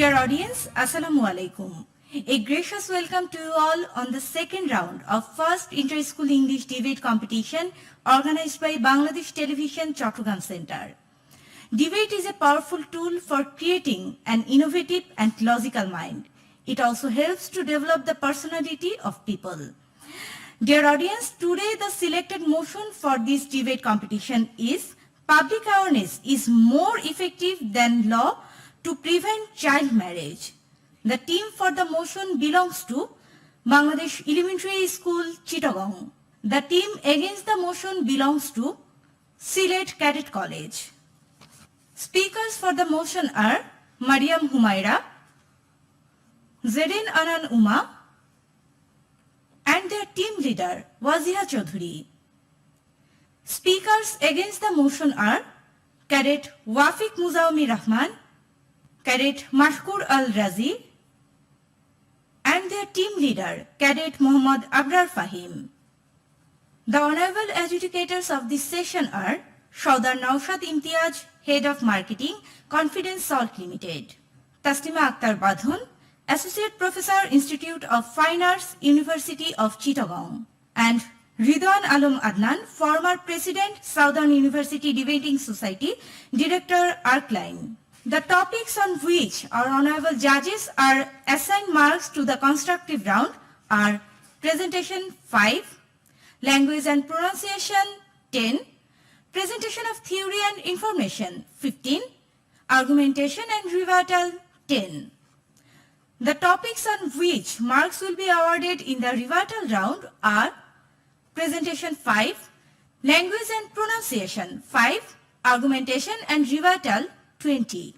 Dear audience, Assalamu alaikum. A gracious welcome to you all on the second round of first inter-school English debate competition organized by Bangladesh Television Chattogram Center. Debate is a powerful tool for creating an innovative and logical mind. It also helps to develop the personality of people. Dear audience, today the selected motion for this debate competition is public awareness is more effective than law to prevent child marriage. The team for the motion belongs to Bangladesh Elementary School, Chittagong. The team against the motion belongs to Sylhet Cadet College. Speakers for the motion are Mariam Humaira, Zedin Anan Uma, and their team leader Waziha Chaudhuri. Speakers against the motion are Cadet Wafiq Muzaumi Rahman, Cadet Mashkur Al-Razi, and their team leader, Cadet Muhammad Abrar Fahim. The honorable adjudicators of this session are Saudar Naushad Imtiaz, Head of Marketing, Confidence Salt Limited; Taslima Akhtar Badhun, Associate Professor, Institute of Fine Arts, University of Chittagong; and Ridwan Alam Adnan, former President, Southern University Debating Society, Director, Arcline. The topics on which our honorable judges are assigned marks to the constructive round are presentation 5, language and pronunciation 10, presentation of theory and information 15, argumentation and rebuttal 10. The topics on which marks will be awarded in the rebuttal round are presentation 5, language and pronunciation 5, argumentation and rebuttal 20.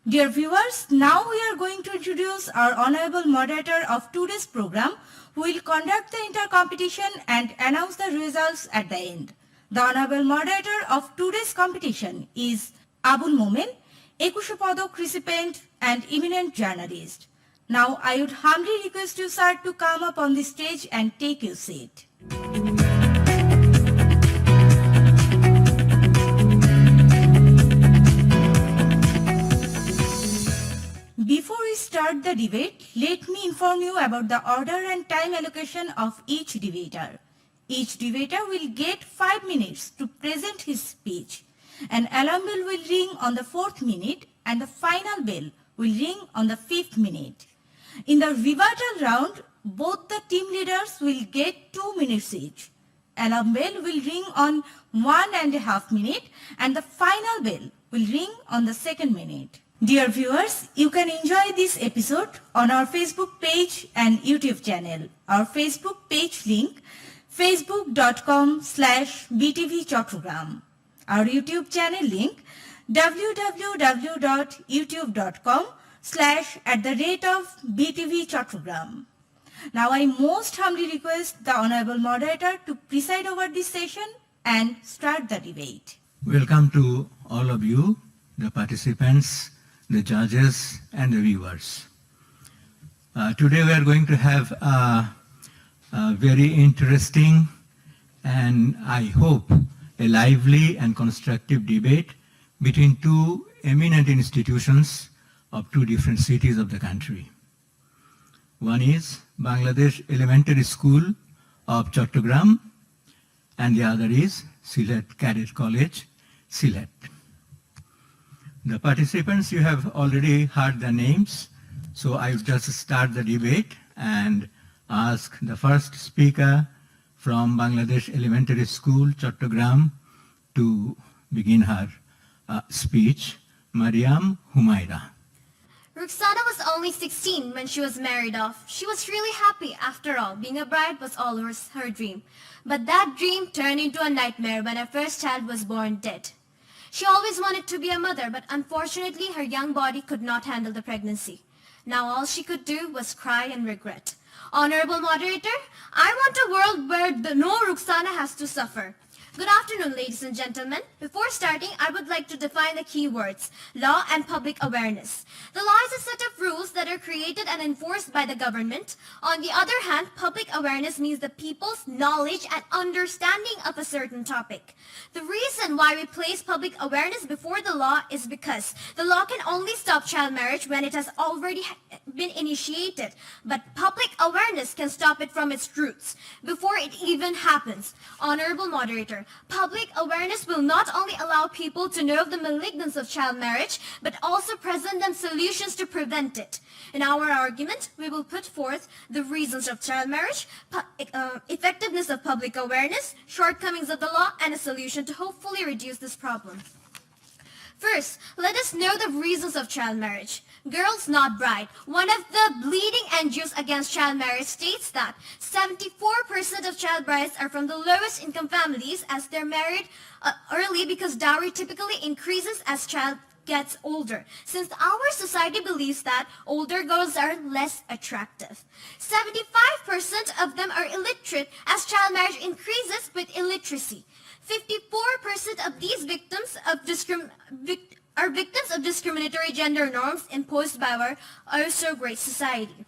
Dear viewers, now we are going to introduce our honorable moderator of today's program who will conduct the inter-competition and announce the results at the end. The honorable moderator of today's competition is Abul Momen, Ekushe Padak recipient and eminent journalist. Now I would humbly request you, sir, to come up on the stage and take your seat. Before we start the debate, let me inform you about the order and time allocation of each debater. Each debater will get 5 minutes to present his speech. An alarm bell will ring on the 4th minute and the final bell will ring on the 5th minute. In the rebuttal round, both the team leaders will get 2 minutes each. Alarm bell will ring on 1.5 minute and the final bell will ring on the 2nd minute. Dear viewers, you can enjoy this episode on our Facebook page and YouTube channel. Our Facebook page link, facebook.com/btvchattogram. Our YouTube channel link, www.youtube.com/@btvchattogram. Now I most humbly request the honorable moderator to preside over this session and start the debate. Welcome to all of you, the participants, the judges and the viewers. Today we are going to have a very interesting and I hope a lively and constructive debate between two eminent institutions of two different cities of the country. One is Bangladesh Elementary School of Chattogram and the other is Sylhet Cadet College, Sylhet. The participants, you have already heard the names, so I will just start the debate and ask the first speaker from Bangladesh Elementary School, Chattogram, to begin her speech, Mariam Humaira. Ruxana was only 16 when she was married off. She was really happy. After all, being a bride was always her dream. But that dream turned into a nightmare when her first child was born dead. She always wanted to be a mother, but unfortunately her young body could not handle the pregnancy. Now all she could do was cry and regret. Honorable moderator, I want a world where no Ruxana has to suffer. Good afternoon, ladies and gentlemen. Before starting, I would like to define the key words, law and public awareness. The law is a set of rules that are created and enforced by the government. On the other hand, public awareness means the people's knowledge and understanding of a certain topic. The reason why we place public awareness before the law is because the law can only stop child marriage when it has already been initiated, but public awareness can stop it from its roots, before it even happens. Honorable Moderator, public awareness will not only allow people to know of the malignance of child marriage, but also present them solutions to prevent it. In our argument, we will put forth the reasons of child marriage, effectiveness of public awareness, shortcomings of the law, and a solution to hopefully reduce this problem. First, let us know the reasons of child marriage. Girls Not Bride, one of the leading NGOs against child marriage, states that 74% of child brides are from the lowest income families as they're married early because dowry typically increases as child gets older, since our society believes that older girls are less attractive. 75% of them are illiterate as child marriage increases with illiteracy. 54% of these victims of are victims of discriminatory gender norms imposed by our oh-so great society.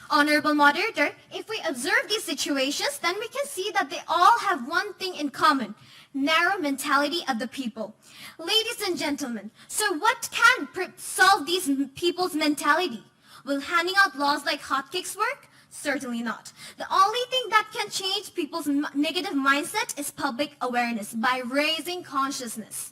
Honorable Moderator, if we observe these situations, then we can see that they all have one thing in common: narrow mentality of the people. Ladies and gentlemen, so what can solve these people's mentality? Will handing out laws like hotcakes work? Certainly not. The only thing that can change people's negative mindset is public awareness by raising consciousness.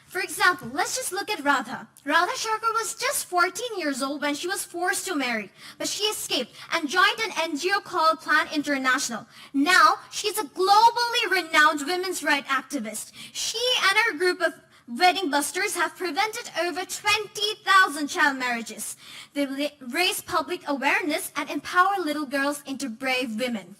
For example, let's just look at Radha. Radha Sharkar was just 14 years old when she was forced to marry, but she escaped and joined an NGO called Plan International. Now, she's a globally renowned women's rights activist. She and her group of wedding busters have prevented over 20,000 child marriages. They raise public awareness and empower little girls into brave women.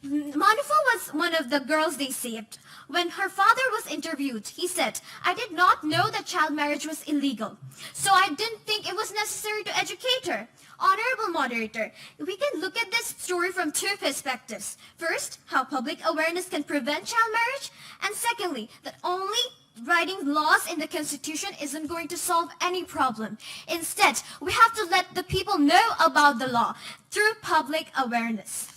Manufa was one of the girls they saved. When her father was interviewed, he said, "I did not know that child marriage was illegal, so I didn't think it was necessary to educate her." Honorable Moderator, we can look at this story from two perspectives. First, how public awareness can prevent child marriage, and secondly, that only writing laws in the Constitution isn't going to solve any problem. Instead, we have to let the people know about the law through public awareness.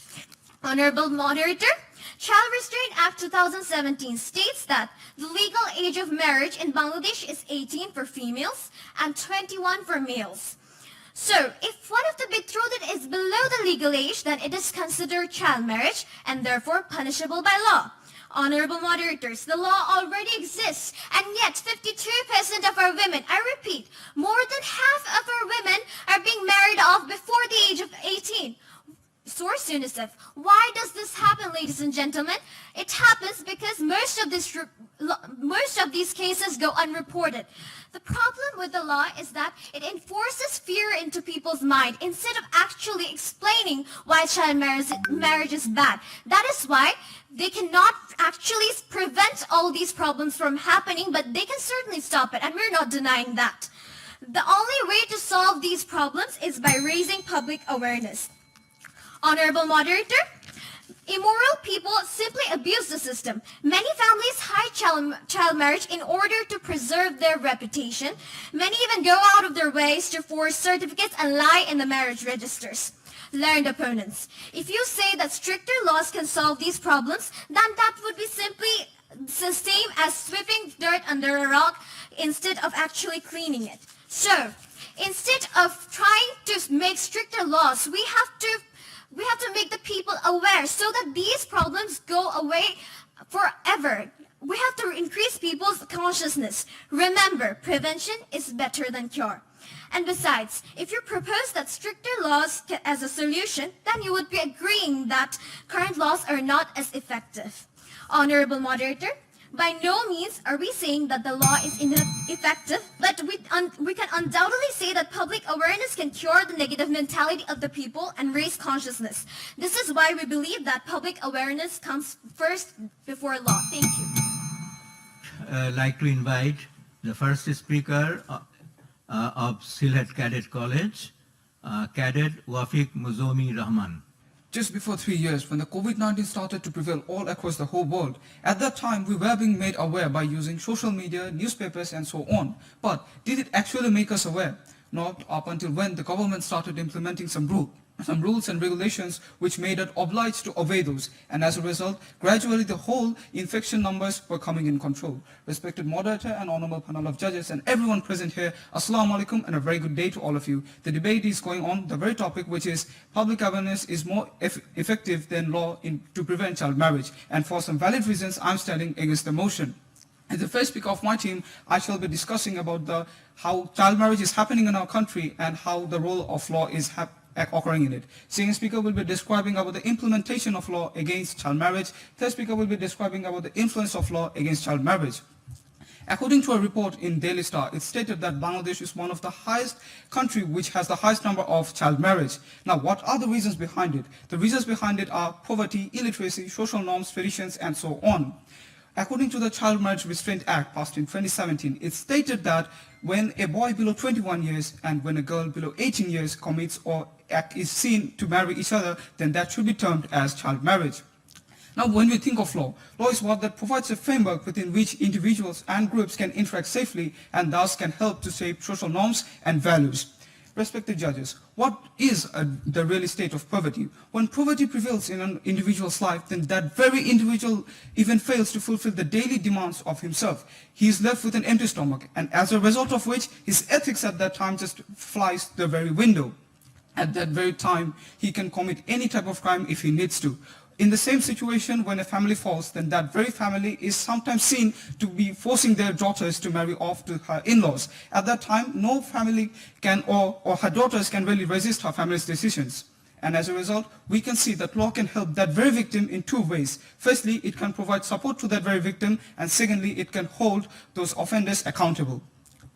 Honorable Moderator, Child Restraint Act 2017 states that the legal age of marriage in Bangladesh is 18 for females and 21 for males. So, if one of the betrothed is below the legal age, then it is considered child marriage and therefore punishable by law. Honorable Moderators, the law already exists, and yet 52% of our women, I repeat, more than half of our women are being married off before the age of 18. Source UNICEF. Why does this happen, ladies and gentlemen? It happens because most of these cases go unreported. The problem with the law is that it enforces fear into people's mind instead of actually explaining why child marriage is bad. That is why they cannot actually prevent all these problems from happening, but they can certainly stop it, and we're not denying that. The only way to solve these problems is by raising public awareness. Honorable Moderator, immoral people simply abuse the system. Many families hide child marriage in order to preserve their reputation. Many even go out of their ways to forge certificates and lie in the marriage registers. Learned opponents, if you say that stricter laws can solve these problems, then that would be simply the same as sweeping dirt under a rock instead of actually cleaning it. So, instead of trying to make stricter laws, we have to make the people aware so that these problems go away forever. We have to increase people's consciousness. Remember, prevention is better than cure. And besides, if you propose that stricter laws as a solution, then you would be agreeing that current laws are not as effective. Honorable Moderator, by no means are we saying that the law is ineffective, but we can undoubtedly say that public awareness can cure the negative mentality of the people and raise consciousness. This is why we believe that public awareness comes first before law. Thank you. I'd like to invite the first speaker of Sylhet Cadet College, Cadet Wafiq Muzomi Rahman. Just before 3 years, when the COVID-19 started to prevail all across the whole world, at that time we were being made aware by using social media, newspapers and so on. But did it actually make us aware? Not up until when the government started implementing some rules and regulations which made it obliged to obey those, and as a result, gradually the whole infection numbers were coming in control. Respected moderator and honorable panel of judges and everyone present here, Assalamu alaikum and a very good day to all of you. The debate is going on the very topic which is public awareness is more effective than law to prevent child marriage, and for some valid reasons I'm standing against the motion. As the first speaker of my team, I shall be discussing about how child marriage is happening in our country and how the role of law is occurring in it. Second speaker will be describing about the implementation of law against child marriage. Third speaker will be describing about the influence of law against child marriage. According to a report in Daily Star, it stated that Bangladesh is one of the highest country which has the highest number of child marriage. Now, what are the reasons behind it? The reasons behind it are poverty, illiteracy, social norms, traditions, and so on. According to the Child Marriage Restraint Act passed in 2017, it stated that when a boy below 21 years and when a girl below 18 years commits or is seen to marry each other, then that should be termed as child marriage. Now, when we think of law is what that provides a framework within which individuals and groups can interact safely and thus can help to shape social norms and values. Respected judges, what is the real state of poverty? When poverty prevails in an individual's life, then that very individual even fails to fulfill the daily demands of himself. He is left with an empty stomach, and as a result of which, his ethics at that time just flies the very window. At that very time, he can commit any type of crime if he needs to. In the same situation, when a family falls, then that very family is sometimes seen to be forcing their daughters to marry off to her in-laws. At that time, no family can or her daughters can really resist her family's decisions. And as a result, we can see that law can help that very victim in two ways. Firstly, it can provide support to that very victim, and secondly, it can hold those offenders accountable.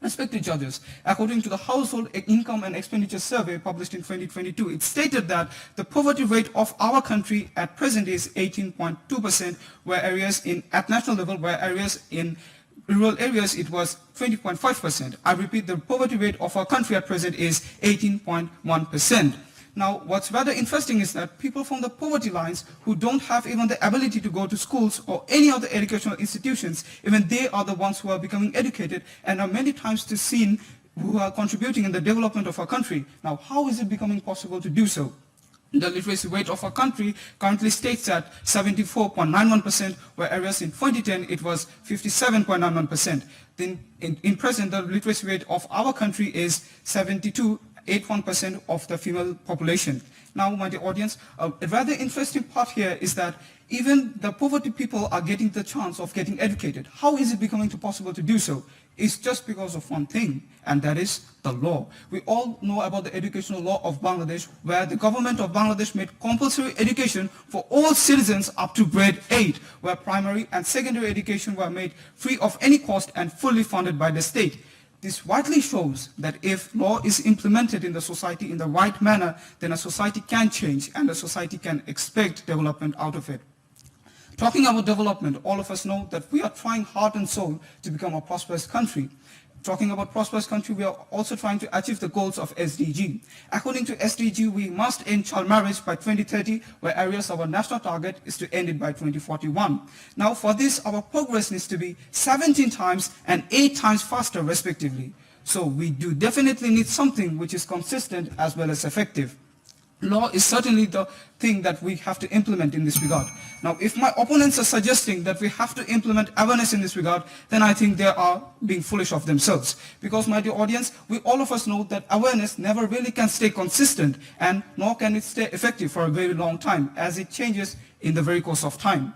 Respected judges, according to the Household Income and Expenditure Survey published in 2022, it stated that the poverty rate of our country at present is 18.2%, where areas at national level, where areas in rural areas it was 20.5%. I repeat, the poverty rate of our country at present is 18.1%. Now, what's rather interesting is that people from the poverty lines who don't have even the ability to go to schools or any other educational institutions, even they are the ones who are becoming educated and are many times seen who are contributing in the development of our country. Now, how is it becoming possible to do so? The literacy rate of our country currently states at 74.91%, where areas in 2010 it was 57.91%. Then in present, the literacy rate of our country is 72.81% of the female population. Now, my dear audience, a rather interesting part here is that even the poverty people are getting the chance of getting educated. How is it becoming possible to do so? It's just because of one thing, and that is the law. We all know about the educational law of Bangladesh, where the government of Bangladesh made compulsory education for all citizens up to grade 8, where primary and secondary education were made free of any cost and fully funded by the state. This widely shows that if law is implemented in the society in the right manner, then a society can change and a society can expect development out of it. Talking about development, all of us know that we are trying heart and soul to become a prosperous country. Talking about prosperous country, we are also trying to achieve the goals of SDG. According to SDG, we must end child marriage by 2030, where areas of our national target is to end it by 2041. Now, for this, our progress needs to be 17 times and 8 times faster, respectively. So we do definitely need something which is consistent as well as effective. Law is certainly the thing that we have to implement in this regard. Now, if my opponents are suggesting that we have to implement awareness in this regard, then I think they are being foolish of themselves. Because, my dear audience, all of us know that awareness never really can stay consistent, and nor can it stay effective for a very long time, as it changes in the very course of time.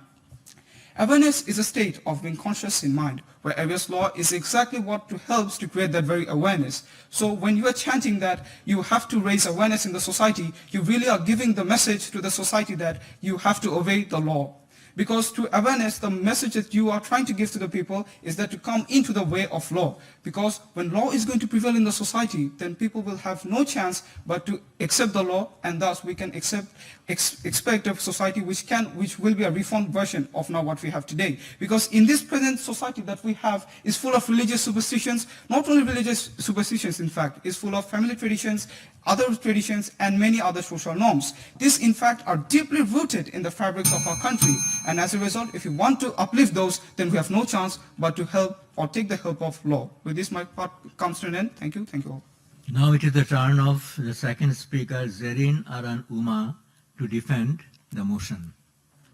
Awareness is a state of being conscious in mind, where awareness law is exactly what helps to create that very awareness. So when you are chanting that you have to raise awareness in the society, you really are giving the message to the society that you have to obey the law. Because through awareness, the message that you are trying to give to the people is that to come into the way of law. Because when law is going to prevail in the society, then people will have no chance but to accept the law, and thus we can expect a society which will be a reformed version of now what we have today. Because in this present society that we have is full of religious superstitions, not only religious superstitions in fact, is full of family traditions, other traditions, and many other social norms. These in fact are deeply rooted in the fabrics of our country, and as a result, if we want to uplift those, then we have no chance but to help or take the help of law. With this, my part comes to an end. Thank you. Thank you all. Now it is the turn of the second speaker, Zerin Aran Uma, to defend the motion.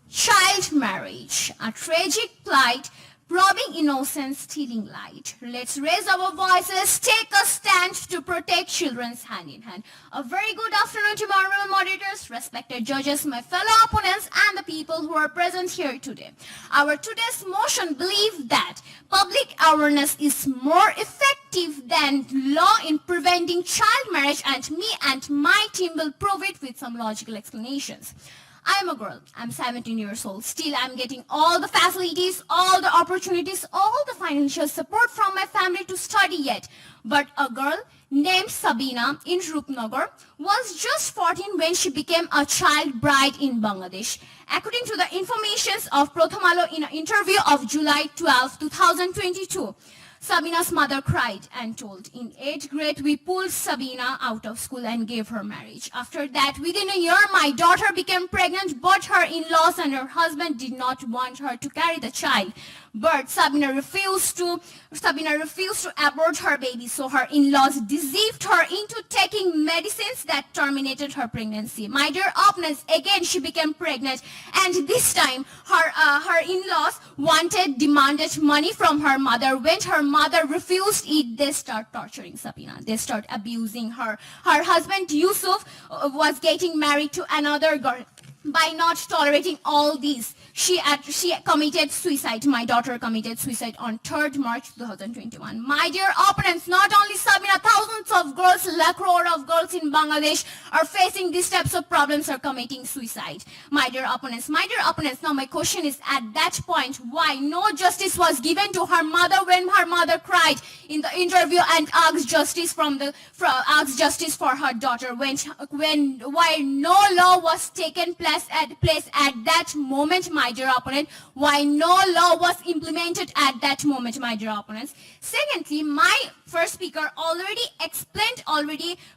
Child marriage, a tragic plight, robbing innocence, stealing light. Let's raise our voices, take a stand to protect children's hand in hand. A very good afternoon to my honorable moderators, respected judges, my fellow opponents, and the people who are present here today. Our today's motion believes that public awareness is more effective than law in preventing child marriage, and me and my team will prove it with some logical explanations. I'm a girl. I'm 17 years old. Still, I'm getting all the facilities, all the opportunities, all the financial support from my family to study yet. But a girl named Sabina in Rupnagar was just 14 when she became a child bride in Bangladesh. According to the information of Prathamalo in an interview of July 12, 2022, Sabina's mother cried and told, in 8th grade, we pulled Sabina out of school and gave her marriage. After that, within a year, my daughter became pregnant, but her in-laws and her husband did not want her to carry the child. But Sabina refused to abort her baby, so her in-laws deceived her into taking medicines that terminated her pregnancy. My dear opponents, again she became pregnant, and this time her in-laws demanded money from her mother. When her mother refused it, they start torturing Sabina. They start abusing her. Her husband Yusuf was getting married to another girl. By not tolerating all these, she committed suicide. My daughter committed suicide on 3rd March 2021. My dear opponents, not only Sabina, thousands of girls, lakh crore of girls in Bangladesh are facing these types of problems, are committing suicide. My dear opponents, now my question is, at that point, why no justice was given to her mother when her mother cried in the interview and asked justice for her daughter, why no law was taken place at that moment, my dear opponent? Why no law was implemented at that moment, my dear opponents? Secondly, my first speaker already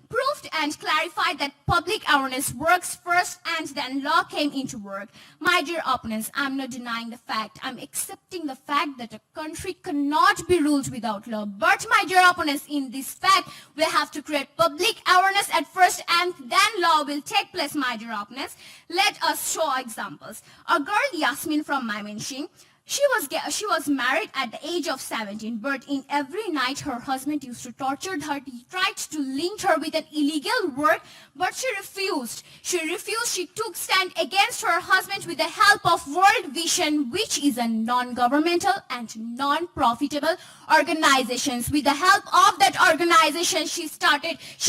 proved and clarified that public awareness works first and then law came into work. My dear opponents, I'm not denying the fact. I'm accepting the fact that a country cannot be ruled without law. But my dear opponents, in this fact, we have to create public awareness at first and then law will take place, my dear opponents. Let us show examples. A girl, Yasmin from Mymensingh, she was married at the age of 17, but in every night her husband used to torture her. He tried to link her with an illegal work, but she refused. She took stand against her husband with the help of World Vision, which is a non-governmental and non-profitable organization. With the help of that organization, she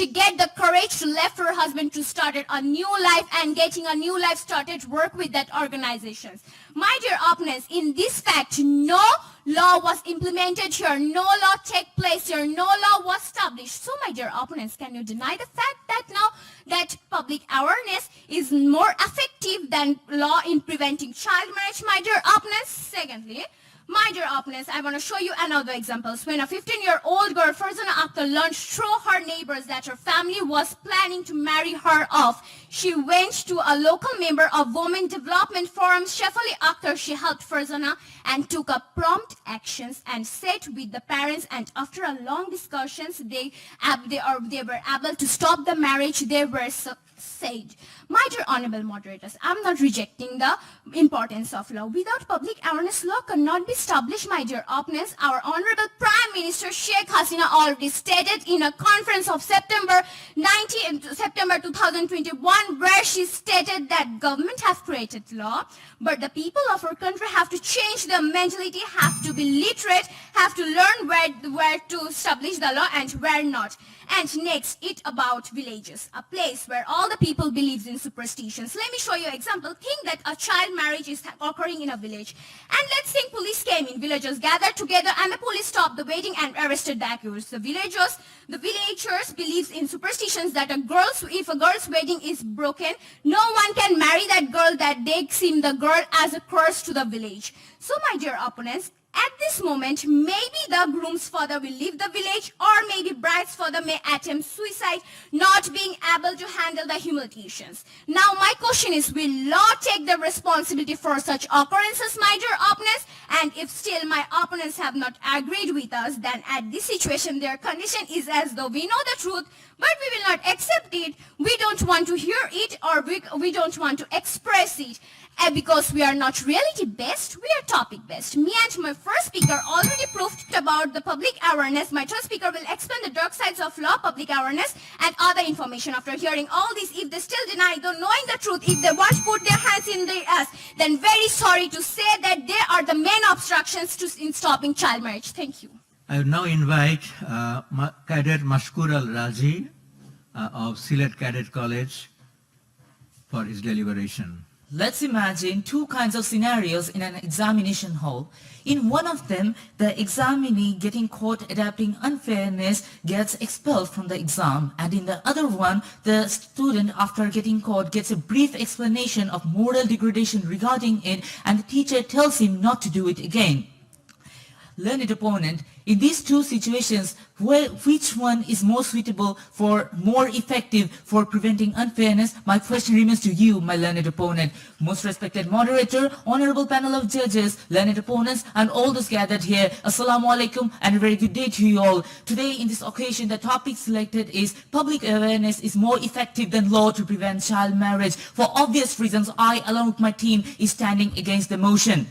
get the courage to left her husband to start a new life, and getting a new life started work with that organization. My dear opponents, in this fact, no law was implemented here, no law take place here, no law was established. So my dear opponents, can you deny the fact that now that public awareness is more effective than law in preventing child marriage, my dear opponents? Secondly, my dear opponents, I want to show you another example. When a 15-year-old girl, Farzana Akhtar, learned through her neighbors that her family was planning to marry her off, she went to a local member of Women Development Forum, Shefali Akhtar. She helped Farzana and took up prompt actions and sat with the parents, and after a long discussions, they were able to stop the marriage. They were said. My dear honorable moderators, I'm not rejecting the importance of law. Without public awareness, law cannot be established, my dear opponents. Our honorable Prime Minister Sheikh Hasina already stated in a conference of September 2021, where she stated that government have created law, but the people of our country have to change their mentality, have to be literate, have to learn where to establish the law and where not. And next, it about villages, a place where all the the people believes in superstitions. Let me show you an example. Think that a child marriage is occurring in a village. And let's think police came in. Villagers gathered together and the police stopped the wedding and arrested the accused. The villagers believes in superstitions that if a girl's wedding is broken, no one can marry that girl, that they seem the girl as a curse to the village. So my dear opponents, at this moment, maybe the groom's father will leave the village, or maybe bride's father may attempt suicide, not being able to handle the humiliations. Now my question is, will law take the responsibility for such occurrences, my dear opponents? And if still my opponents have not agreed with us, then at this situation their condition is as though we know the truth, but we will not accept it, we don't want to hear it, or we don't want to express it. And because we are not reality based, we are topic based. Me and my first speaker already proved about the public awareness. My third speaker will explain the dark sides of law, public awareness and other information. After hearing all this, if they still deny though knowing the truth, if they want to put their hands in their ass, then very sorry to say that they are the main obstructions in stopping child marriage. Thank you. I would now invite Cadet Mashkur Al-Razi of Sylhet Cadet College for his deliberation. Let's imagine two kinds of scenarios in an examination hall. In one of them, the examinee getting caught adapting unfairness gets expelled from the exam, and in the other one, the student after getting caught gets a brief explanation of moral degradation regarding it, and the teacher tells him not to do it again. Learned opponent, in these two situations, which one is more suitable more effective for preventing unfairness? My question remains to you, my learned opponent. Most respected moderator, honorable panel of judges, learned opponents, and all those gathered here, Assalamu alaikum and a very good day to you all. Today in this occasion, the topic selected is public awareness is more effective than law to prevent child marriage. For obvious reasons, I along with my team is standing against the motion.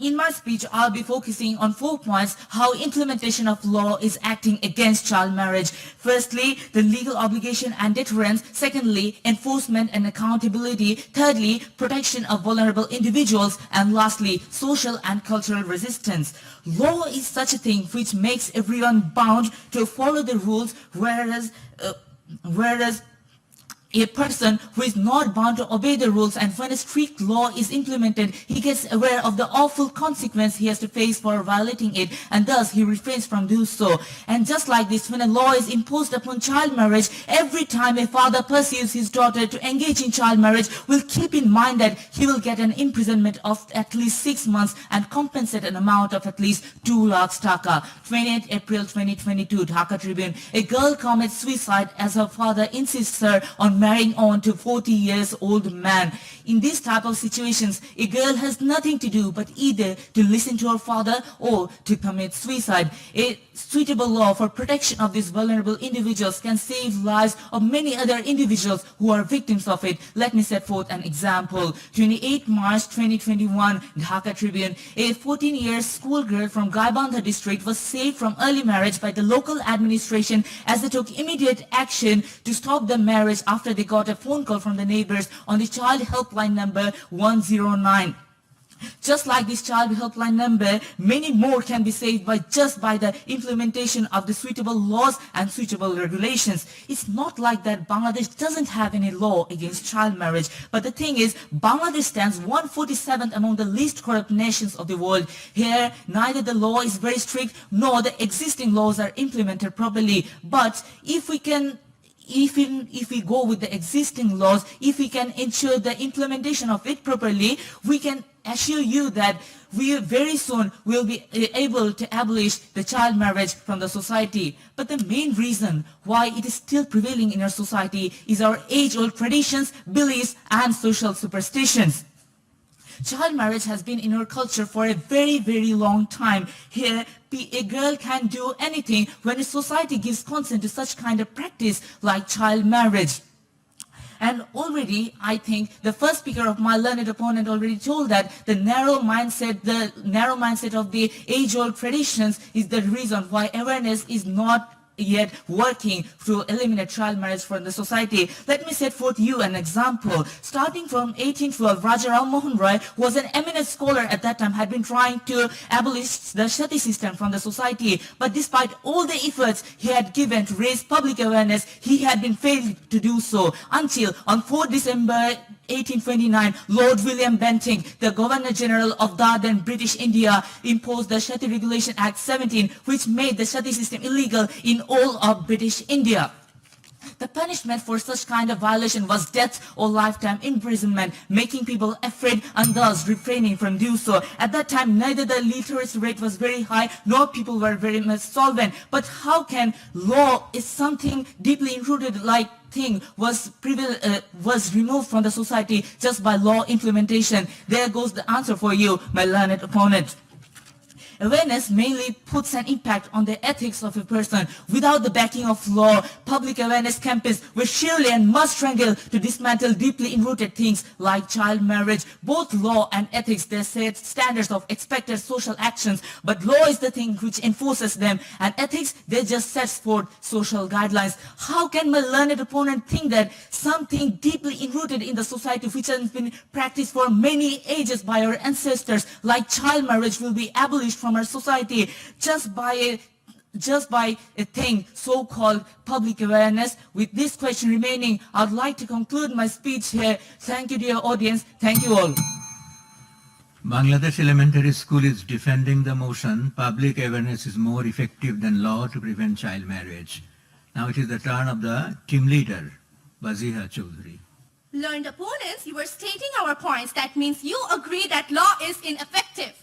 In my speech, I'll be focusing on 4 points how implementation of law is acting against child marriage. Firstly, the legal obligation and deterrence. Secondly, enforcement and accountability. Thirdly, protection of vulnerable individuals. And lastly, social and cultural resistance. Law is such a thing which makes everyone bound to follow the rules, whereas a person who is not bound to obey the rules, and when a strict law is implemented, he gets aware of the awful consequence he has to face for violating it, and thus he refrains from doing so. And just like this, when a law is imposed upon child marriage, every time a father pursues his daughter to engage in child marriage, will keep in mind that he will get an imprisonment of at least 6 months and compensate an amount of at least 2 lakhs taka. 28 April 2022, Dhaka Tribune. A girl commits suicide as her father insists her on marrying on to 40 years old man. In these type of situations, a girl has nothing to do but either to listen to her father or to commit suicide. A suitable law for protection of these vulnerable individuals can save lives of many other individuals who are victims of it. Let me set forth an example. 28 March 2021, Dhaka Tribune. A 14-year schoolgirl from Gaibandha district was saved from early marriage by the local administration as they took immediate action to stop the marriage after they got a phone call from the neighbors on the child helpline number 109. Just like this child helpline number, many more can be saved by the implementation of the suitable laws and suitable regulations. It's not like that Bangladesh doesn't have any law against child marriage, but the thing is, Bangladesh stands 147th among the least corrupt nations of the world. Here, neither the law is very strict nor the existing laws are implemented properly. But if we go with the existing laws, if we can ensure the implementation of it properly, we can assure you that we very soon will be able to abolish the child marriage from the society. But the main reason why it is still prevailing in our society is our age-old traditions, beliefs, and social superstitions. Child marriage has been in our culture for a very, very long time. Here, a girl can do anything when a society gives consent to such kind of practice like child marriage. And already, I think, the first speaker of my learned opponent already told that the narrow mindset of the age-old traditions is the reason why awareness is not yet working to eliminate child marriage from the society. Let me set forth you an example. Starting from 1812, Raja Ram Mohan Roy was an eminent scholar at that time, had been trying to abolish the Sati system from the society. But despite all the efforts he had given to raise public awareness, he had been failed to do so until on 4 December 1829, Lord William Bentinck, the Governor General of Dardan, British India, imposed the Sati Regulation Act 17, which made the Sati system illegal in all of British India. The punishment for such kind of violation was death or lifetime imprisonment, making people afraid and thus refraining from doing so. At that time, neither the literacy rate was very high, nor people were very much solvent. But how can law is something deeply enrooted like thing was removed from the society just by law implementation? There goes the answer for you, my learned opponent. Awareness mainly puts an impact on the ethics of a person. Without the backing of law, public awareness campaigns were surely and must struggle to dismantle deeply enrooted things like child marriage. Both law and ethics, they set standards of expected social actions, but law is the thing which enforces them, and ethics, they just sets forth social guidelines. How can my learned opponent think that something deeply enrooted in the society which has been practiced for many ages by our ancestors, like child marriage, will be abolished from our society just by a thing so-called public awareness? With this question remaining, I'd like to conclude my speech here. Thank you, dear audience. Thank you all. Bangladesh Elementary School is defending the motion, public awareness is more effective than law to prevent child marriage. Now it is the turn of the team leader, Baziha Choudhury. Learned opponents, you were stating our points. That means you agree that law is ineffective.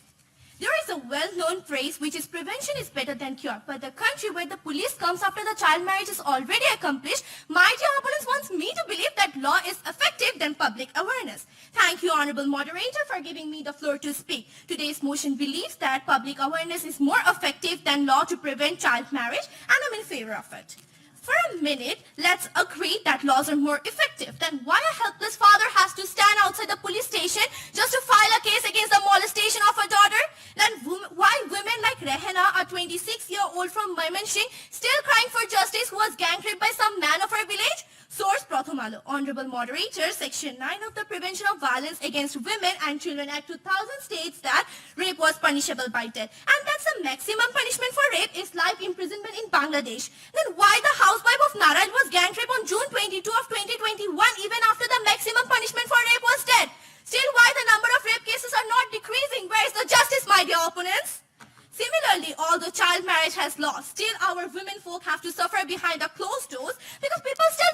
There is a well-known phrase which is prevention is better than cure. But the country where the police comes after the child marriage is already accomplished, my dear opponents wants me to believe that law is effective than public awareness. Thank you, Honorable Moderator, for giving me the floor to speak. Today's motion believes that public awareness is more effective than law to prevent child marriage, and I'm in favor of it. For a minute, let's agree that laws are more effective. Then why a helpless father has to stand outside the police station just to file a case against the molestation of a daughter? Then why women like Rehana, a 26-year-old from Mymensingh, still crying for justice who was gang raped by some man of her village? Source Pratham Alo. Honorable Moderator, Section 9 of the Prevention of Violence Against Women and Children Act 2000 states that rape was punishable by death. And that's the maximum punishment for rape is life imprisonment in Bangladesh. Then why the housewife of Naraj was gang raped on June 22 of 2021 even after the maximum punishment for rape was dead? Still, why the number of rape cases are not decreasing? Where is the justice, my dear opponents? Similarly, although child marriage has lost, still our women folk have to suffer behind the closed doors because people still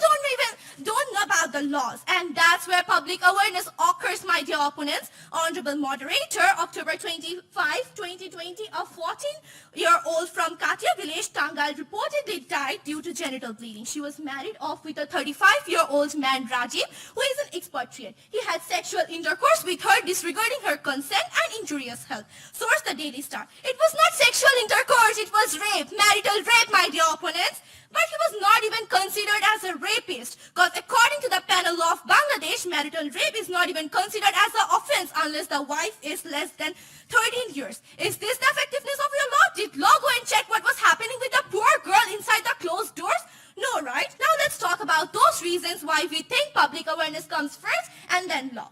don't know about the laws. And that's where public awareness occurs, my dear opponents. Honorable Moderator, October 25, 2020, a 14-year-old from Katia village, Tangal, reportedly died due to genital bleeding. She was married off with a 35-year-old man, Rajiv, who is an expatriate. He had sexual intercourse with her, disregarding her consent and injurious health. Source, The Daily Star. It was not sexual intercourse, it was rape, marital rape, my dear opponents. But he was not even considered as a rapist, because according to the panel law of Bangladesh, marital rape is not even considered as an offense unless the wife is less than 13 years. Is this the effectiveness of your law? Did law go and check what was happening with the poor girl inside the closed doors? No, right? Now let's talk about those reasons why we think public awareness comes first and then law.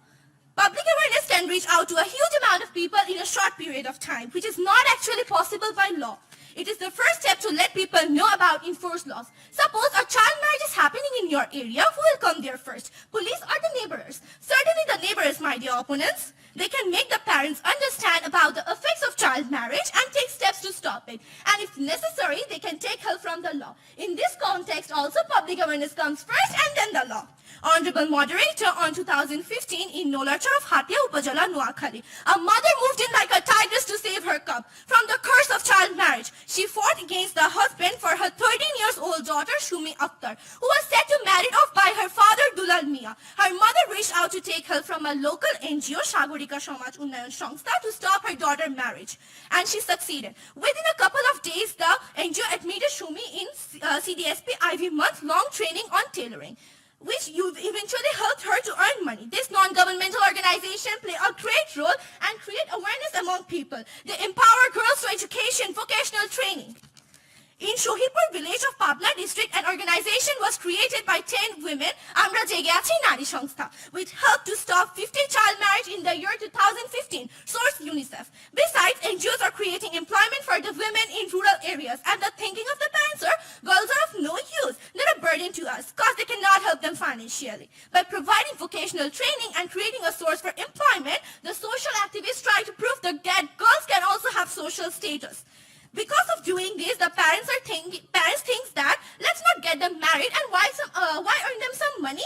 Public awareness can reach out to a huge amount of people in a short period of time, which is not actually possible by law. It is the first step to let people know about enforced laws. Suppose a child marriage is happening in your area, who will come there first? Police or the neighbors? Certainly the neighbors, my dear opponents. They can make the parents understand about the effects of child marriage and take steps to stop it. And if necessary, they can take help from the law. In this context, also public awareness comes first and then the law. Honorable Moderator, on 2015 in Nolachar of Hatia Upajala, Noakhali, a mother moved in like a tigress to save her cub from the curse of child marriage. She fought against the husband for her 13-year-old daughter, Shumi Akhtar, who was set to marry off by her father, Dulal Mia. Her mother reached out to take help from a local NGO, Shagorika Samaj Unnayan Sangstha, to stop her daughter's marriage. And she succeeded. Within a couple of days, the NGO admitted Shumi in CDSP IV month-long training on tailoring, which eventually helped her to earn money. This non-governmental organization play a great role and create awareness among people. They empower girls through education, vocational training. In Shohipur village of Pabna district, an organization was created by 10 women, Amra Jege Achi Nari Songstha, which helped to stop 50 child marriage in the year 2015. Source UNICEF. Besides, NGOs are creating employment for the women in rural areas, and the thinking of the parents are girls are of no use. They're a burden to us because they cannot help them financially. By providing vocational training and creating a source for employment, the social activists try to prove that girls can also have social status. Because of doing this, the parents think that let's not get them married and why earn them some money?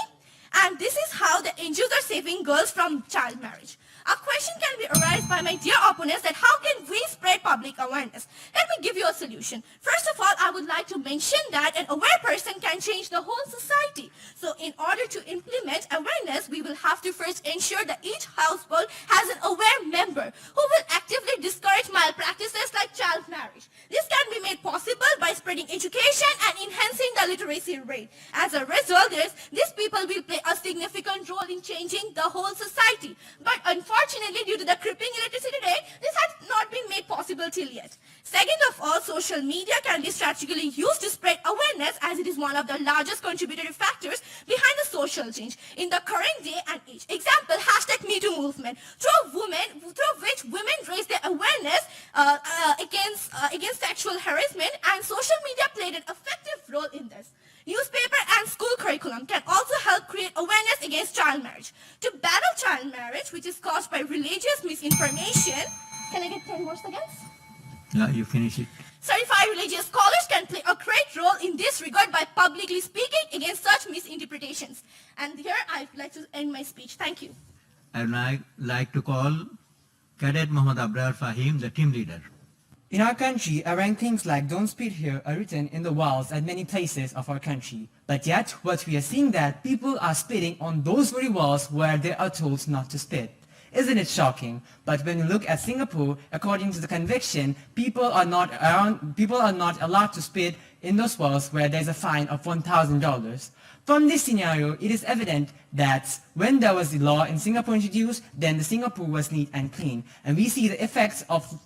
And this is how the NGOs are saving girls from child marriage. A question can be arised by my dear opponents that how can we spread public awareness? Let me give you a solution. First of all, I would like to mention that an aware person can change the whole society. So in order to implement awareness, we will have to first ensure that each household has an aware member who will actively discourage malpractices like child marriage. This can be made possible by spreading education and enhancing the literacy rate. As a result, these people will play a significant role in changing the whole society. But unfortunately, due to the crippling illiteracy rate, this has not been made possible till yet. Second of all, social media can be strategically used to spread awareness as it is one of the largest contributory factors behind the social change in the current day and age. Example, #MeToo movement, through which women raise their awareness against sexual harassment, and social media played an effective role in this. Newspaper and school curriculum can also help create awareness against child marriage. To battle child marriage, which is caused by religious misinformation, can I get 10 more seconds? Yeah, you finish it. Certified religious scholars can play a great role in this regard by publicly speaking against such misinterpretations. And here I'd like to end my speech. Thank you. I'd like to call Cadet Mohammad Abrar Fahim, the team leader. In our country, around things like "Don't spit here" are written in the walls at many places of our country. But yet, what we are seeing that people are spitting on those very walls where they are told not to spit. Isn't it shocking? But when you look at Singapore, according to the conviction, people are not allowed to spit in those walls where there's a fine of $1,000. From this scenario, it is evident that when there was the law in Singapore introduced, then the Singapore was neat and clean, and we see the effects of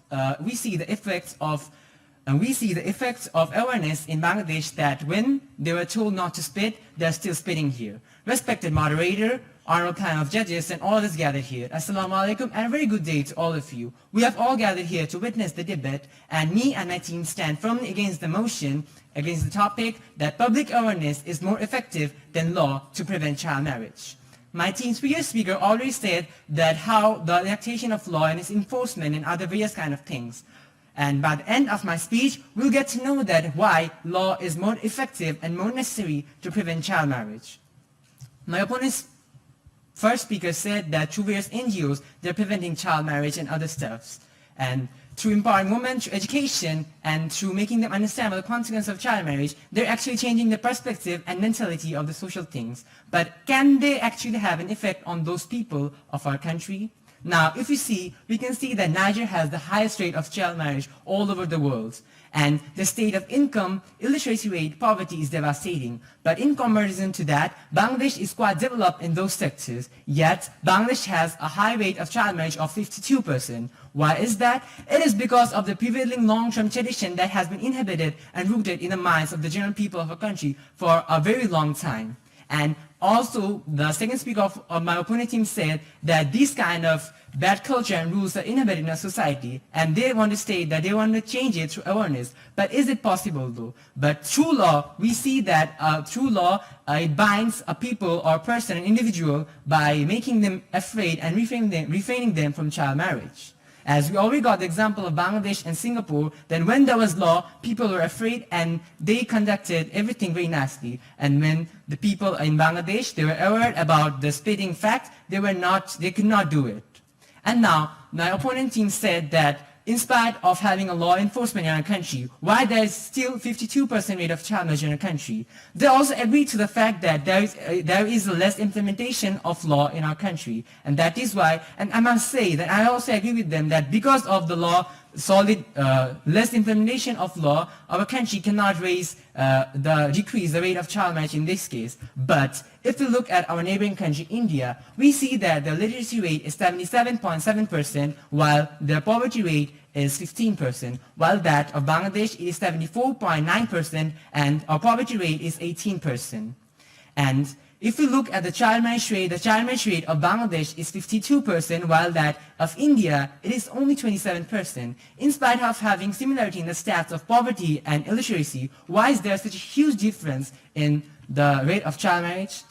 awareness in Bangladesh that when they were told not to spit, they're still spitting here. Respected moderator, honorable panel of judges, and all of us gathered here, Assalamu alaikum, and a very good day to all of you. We have all gathered here to witness the debate, and me and my team stand firmly against the motion, against the topic that public awareness is more effective than law to prevent child marriage. My team's previous speaker already said that how the adaptation of law and its enforcement and other various kind of things. And by the end of my speech, we'll get to know that why law is more effective and more necessary to prevent child marriage. My opponent's first speaker said that through various NGOs, they're preventing child marriage and other stuffs. And through empowering women, through education, and through making them understand the consequences of child marriage, they're actually changing the perspective and mentality of the social things. But can they actually have an effect on those people of our country? Now, if we can see that Niger has the highest rate of child marriage all over the world. And the state of income, illiteracy rate, poverty is devastating. But in comparison to that, Bangladesh is quite developed in those sectors. Yet, Bangladesh has a high rate of child marriage of 52%. Why is that? It is because of the prevailing long-term tradition that has been inhabited and rooted in the minds of the general people of our country for a very long time. And also, the second speaker of my opponent team said that these kind of bad culture and rules are inherent in our society, and they want to state that they want to change it through awareness. But is it possible though? But through law, we see that it binds a people or person, an individual, by making them afraid and refraining them from child marriage. As we already got the example of Bangladesh and Singapore, then when there was law, people were afraid and they conducted everything very nicely. And when the people in Bangladesh, they were aware about the spitting fact, they could not do it. And now, my opponent team said that in spite of having a law enforcement in our country, why there is still 52% rate of child marriage in our country, they also agree to the fact that there is a less implementation of law in our country. And that is why, and I must say that I also agree with them that because of the law, solid, less implementation of law, our country cannot decrease the rate of child marriage in this case. But if we look at our neighboring country, India, we see that the literacy rate is 77.7%, while the poverty rate is 15%, while that of Bangladesh is 74.9%, and our poverty rate is 18%. And if we look at the child marriage rate of Bangladesh is 52%, while that of India, it is only 27%. In spite of having similarity in the stats of poverty and illiteracy, why is there such a huge difference in the rate of child marriage?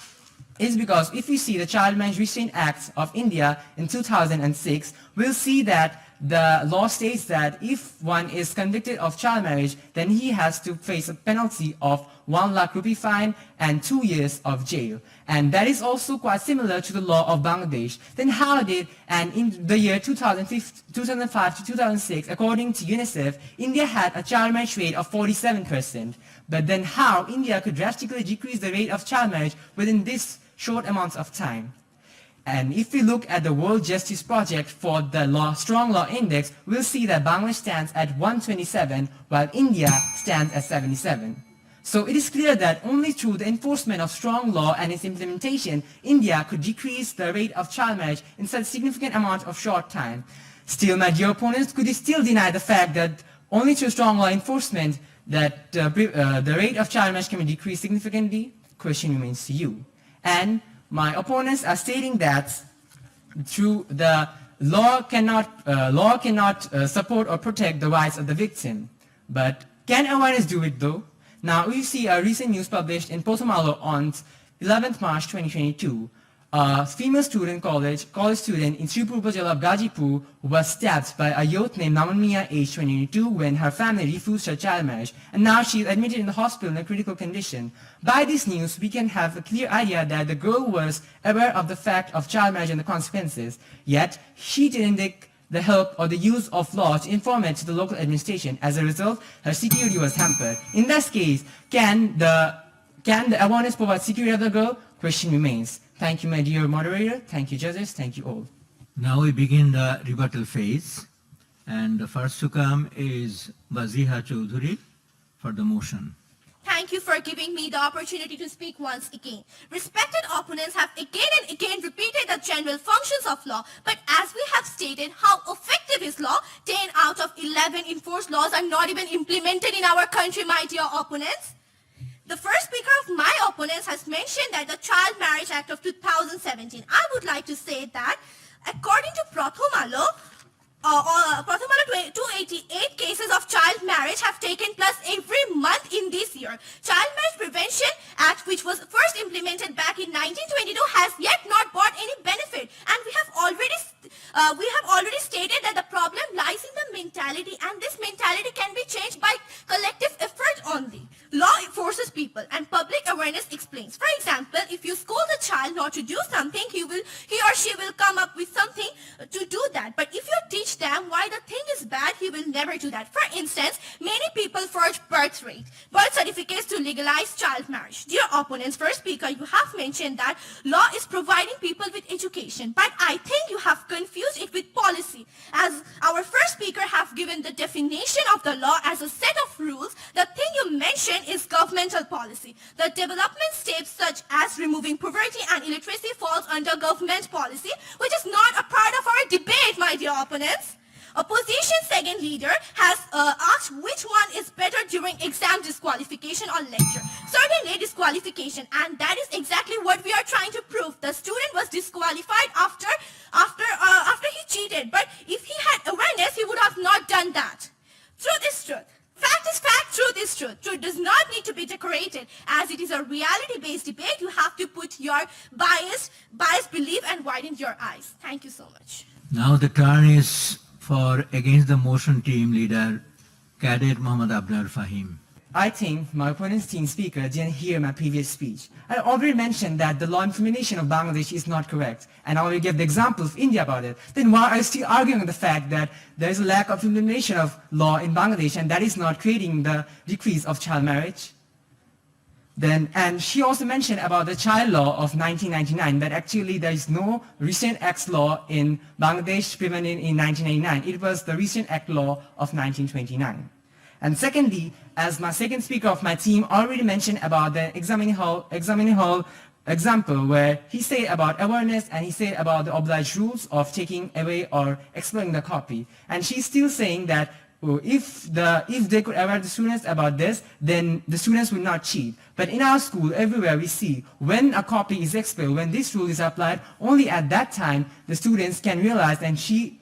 It's because if we see the Child Marriage Restraint Act of India in 2006, we'll see that the law states that if one is convicted of child marriage, then he has to face a penalty of 1 lakh rupee fine and 2 years of jail. And that is also quite similar to the law of Bangladesh. Then how did, and in the year 2005 to 2006, according to UNICEF, India had a child marriage rate of 47%. But then how India could drastically decrease the rate of child marriage within this short amounts of time? And if we look at the World Justice Project for the Strong Law Index, we'll see that Bangladesh stands at 127, while India stands at 77. So it is clear that only through the enforcement of strong law and its implementation, India could decrease the rate of child marriage in such a significant amount of short time. Still, my dear opponents, could you still deny the fact that only through strong law enforcement that the rate of child marriage can be decreased significantly? Question remains to you. And my opponents are stating that through the law cannot support or protect the rights of the victim. But can awareness do it though? Now we see a recent news published in Potomalo on 11th March 2022. A female college student in Sripur Upazila of Gazipur was stabbed by a youth named Naman Mia, age 22, when her family refused her child marriage, and now she is admitted in the hospital in a critical condition. By this news, we can have a clear idea that the girl was aware of the fact of child marriage and the consequences, yet she didn't take the help or the use of law to inform it to the local administration. As a result, her security was hampered. In this case, can the awareness provide security of the girl? Question remains. Thank you, my dear moderator. Thank you, judges. Thank you all. Now we begin the rebuttal phase. And the first to come is Waziha Chowdhury for the motion. Thank you for giving me the opportunity to speak once again. Respected opponents have again and again repeated the general functions of law, but as we have stated how effective is law, 10 out of 11 enforced laws are not even implemented in our country, my dear opponents. The first speaker of my opponents has mentioned that the Child Marriage Act of 2017. I would like to say that according to Prathama Law, 288 cases of child marriage have taken place every month in this year. Child Marriage Prevention Act, which was first implemented back in 1922, has yet not brought any benefit, and we have already stated that the problem lies in the mentality, and this mentality can be changed by collective effort only. Law forces people, and public awareness explains. For example, if you scold a child not to do something, he or she will come up with something to do that. But if you teach them why the thing is bad, he will never do that. For instance, many people forge birth certificates to legalize child marriage. Dear opponents, first speaker, you have mentioned that law is providing people with education, but I think you have confused it with policy. As our first speaker have given the definition of the law as a set of rules, the thing you mentioned is governmental policy. The development steps such as removing poverty and illiteracy falls under government policy, which is not a part of our debate, my dear opponents. Opposition second leader has asked which one is better during exam disqualification or lecture. Certainly disqualification, and that is exactly what we are trying to prove. The student was disqualified after he cheated, but if he had awareness, he would have not done that. Truth is truth. Fact is fact, truth is truth. Truth does not need to be decorated. As it is a reality-based debate, you have to put your biased belief and widen your eyes. Thank you so much. Now the turn is for against the motion team leader, Cadet Muhammad Abrar Fahim. I think my opponent's team speaker didn't hear my previous speech. I already mentioned that the law implementation of Bangladesh is not correct, and I already gave the example of India about it. Then why are you still arguing on the fact that there is a lack of implementation of law in Bangladesh and that is not creating the decrease of child marriage? Then, and she also mentioned about the child law of 1999, that actually there is no recent acts law in Bangladesh prevented in 1999. It was the recent act law of 1929. And secondly, as my second speaker of my team already mentioned about the examining hall example, where he said about awareness and he said about the obliged rules of taking away or exploring the copy. And she's still saying that if they could aware the students about this, then the students will not cheat. But in our school, everywhere we see, when a copy is expelled, when this rule is applied, only at that time the students can realize and he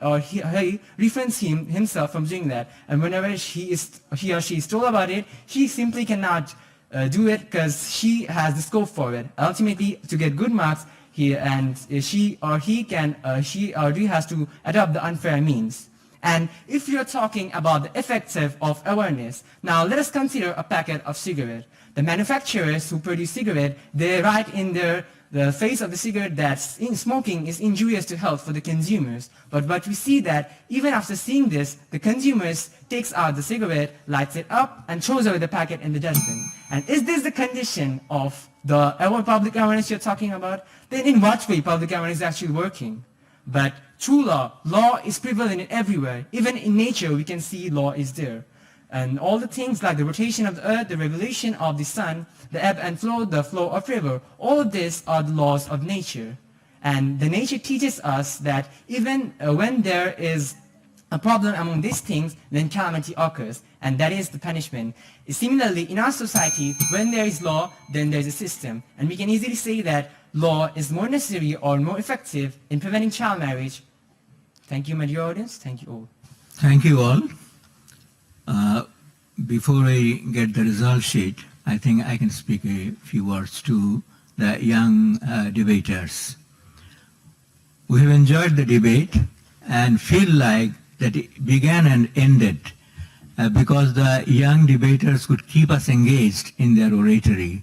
refrains himself from doing that. And whenever he or she is told about it, she simply cannot do it because she has the scope for it. Ultimately, to get good marks, she or he has to adopt the unfair means. And if you're talking about the effective of awareness, now let us consider a packet of cigarette. The manufacturers who produce cigarette, they write in the face of the cigarette that smoking is injurious to health for the consumers. But we see that even after seeing this, the consumers takes out the cigarette, lights it up, and throws away the packet in the dustbin. And is this the condition of the public awareness you're talking about? Then in what way public awareness is actually working? But true law is prevalent everywhere. Even in nature, we can see law is there. And all the things like the rotation of the earth, the revolution of the sun, the ebb and flow, the flow of river, all of these are the laws of nature. And the nature teaches us that even when there is a problem among these things, then calamity occurs. And that is the punishment. Similarly, in our society, when there is law, then there is a system. And we can easily say that law is more necessary or more effective in preventing child marriage. Thank you, my dear audience. Thank you all. Thank you all. Before I get the result sheet, I think I can speak a few words to the young debaters. We have enjoyed the debate and feel like that it began and ended because the young debaters could keep us engaged in their oratory.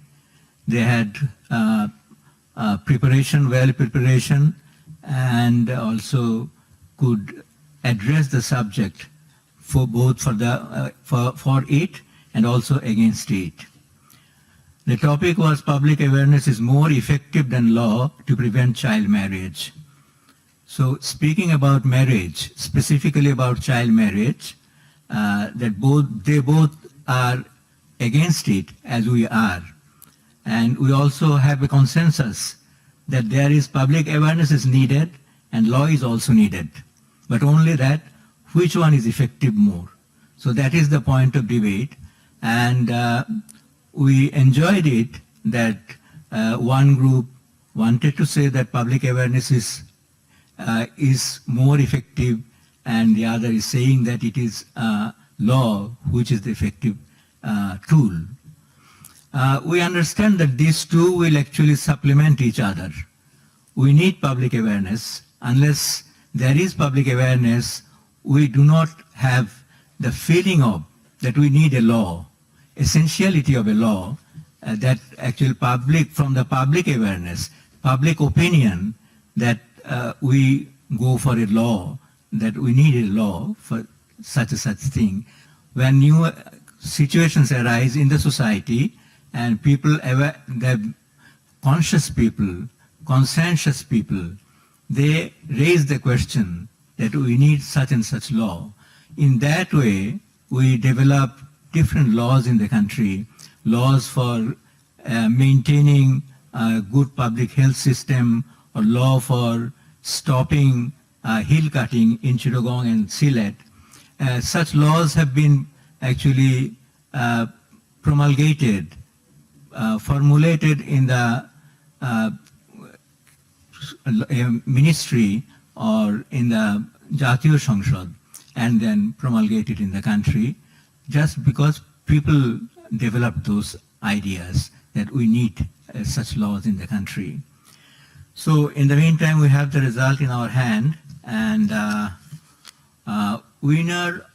They had well preparation, and also could address the subject for it and also against it. The topic was public awareness is more effective than law to prevent child marriage. So speaking about marriage, specifically about child marriage, they both are against it as we are. And we also have a consensus that there is public awareness is needed and law is also needed. But only that, which one is effective more? So that is the point of debate. And we enjoyed it that one group wanted to say that public awareness is more effective, and the other is saying that it is law which is the effective tool. We understand that these two will actually supplement each other. We need public awareness. Unless there is public awareness, we do not have the feeling of that we need a law, essentiality of a law, that actually from the public awareness, public opinion, that we go for a law, that we need a law for such thing. When new situations arise in the society and people, the conscious people, conscientious people, they raise the question that we need such and such law. In that way, we develop different laws in the country, laws for maintaining a good public health system, or law for stopping hill cutting in Chittagong and Sylhet. Such laws have been actually promulgated, formulated in the ministry or in the Jatiyo Sanshad, and then promulgated in the country, just because people developed those ideas that we need such laws in the country. So in the meantime, we have the result in our hand, and winner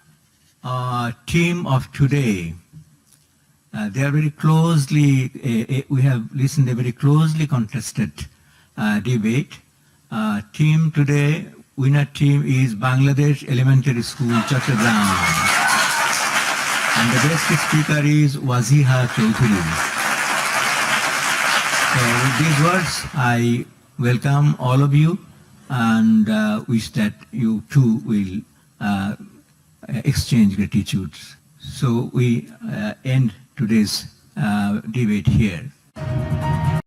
team of today, they are very closely, we have listened to a very closely contested debate. Team today, winner team is Bangladesh Elementary School, Chattogram. And the guest speaker is Waziha Chaudhuri. So with these words, I welcome all of you and wish that you too will exchange gratitudes. So we end today's debate here.